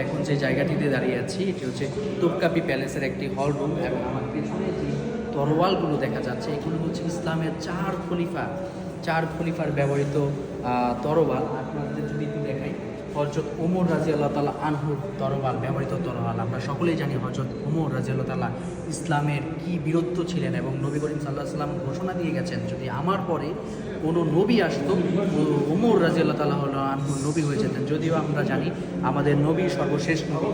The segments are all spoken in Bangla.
এখন যে জায়গাটিতে দাঁড়িয়ে আছি এটি হচ্ছে তোপকাপি প্যালেসের একটি হল রুম, এবং আমার পেছনে যে তরোয়ালগুলো দেখা যাচ্ছে এগুলো হচ্ছে ইসলামের চার খলিফার ব্যবহৃত তরোয়াল। আপনাদের যদি একটু দেখাই, হযরত ওমর রাদিয়াল্লাহু তাআলা আনহুর তরোয়াল, ব্যবহৃত তরোয়াল। আমরা সকলেই জানি হযরত ওমর রাদিয়াল্লাহু তাআলা ইসলামের কি বীরত্ব ছিলেন, এবং নবী করিম সাল্লাল্লাহু আলাইহি ওয়াসাল্লাম ঘোষণা দিয়ে গেছেন যদি আমার পরে কোনো নবী আসতো ওমর রাদিয়াল্লাহু তাআলা আনহু নবী হয়ে যেতেন। যদিও আমরা জানি আমাদের নবী সর্বশেষ নবী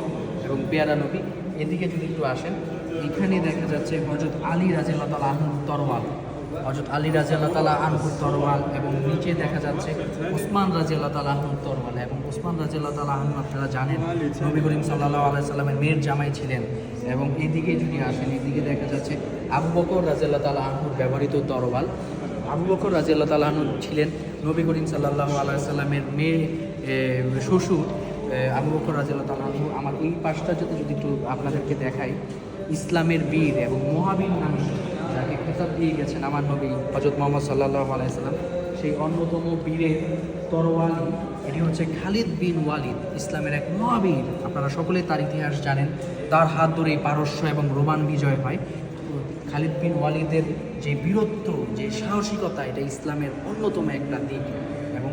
এবং পেয়ারা নবী। এদিকে যদি একটু আসেন, এখানে দেখা যাচ্ছে হযরত আলী রাদিয়াল্লাহু তাআলা আনহুর তরোয়াল, হযরত আলী রাদিয়াল্লাহু তাআলা আনহুর তরোয়াল, এবং নিচে দেখা যাচ্ছে ওসমান রাদিয়াল্লাহু তাআলা আনহুর তরোয়াল। এবং ওসমান রাদিয়াল্লাহু তাআলা আনহু আপনারা জানেন নবী করিম সাল্লাল্লাহু আলাইহি সাল্লামের মেয়ের জামাই ছিলেন। এবং এদিকে যদি আসেন, এদিকে দেখা যাচ্ছে আবু বকর রাদিয়াল্লাহু তাআলা আনহুর ব্যবহৃত তরোয়াল। আবু বকর রাদিয়াল্লাহু তাআলা আনহু ছিলেন নবী করিম সাল্লাল্লাহু আলাইহি সাল্লামের মেয়ে শ্বশুর আবু বকর রাদিয়াল্লাহু তাআলা আনহু। আমার এই পাশটা যদি একটু আপনাদেরকে দেখাই, ইসলামের বীর এবং মহাবীর নামে যাকে খেতাব দিয়ে গেছেন আমার নবী হযরত মুহাম্মদ সাল্লাল্লাহু আলাইহি সাল্লাম, সেই অন্যতম বীরের তরোয়াল এটি হচ্ছে খালিদ বিন ওয়ালিদ, ইসলামের এক মহাবীর। আপনারা সকলেই তার ইতিহাস জানেন, তার হাত ধরেই পারস্য এবং রোমান বিজয় হয়। খালিদ বিন ওয়ালিদের যে বীরত্ব, যে সাহসিকতা, এটা ইসলামের অন্যতম একটা দিক। এবং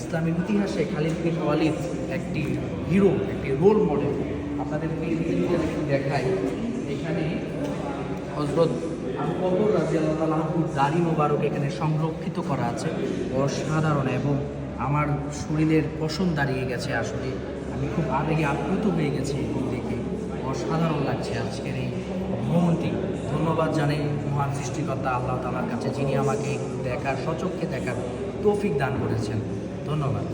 ইসলামের ইতিহাসে খালিদ বিন ওয়ালিদ একটি হিরো, একটি রোল মডেল। আপনাদেরকে দেখাই, এখানে হযরত আবু বকর রাদিয়াল্লাহু তাআলা আনহুর দাড়ি মোবারক এখানে সংরক্ষিত করা আছে, অসাধারণ। এবং আমার শরীরের পশম দাঁড়িয়ে গেছে, আসলে আমি খুব আবেগে আপ্লুত হয়ে গেছি এগুলো দেখে। অসাধারণ লাগছে আজকের এই ভ্রমণটি। ধন্যবাদ জানাই মহান সৃষ্টিকর্তা আল্লাহ তাআলার কাছে, যিনি আমাকে দেখার, স্বচক্ষে দেখার তৌফিক দান করেছেন। ধন্যবাদ।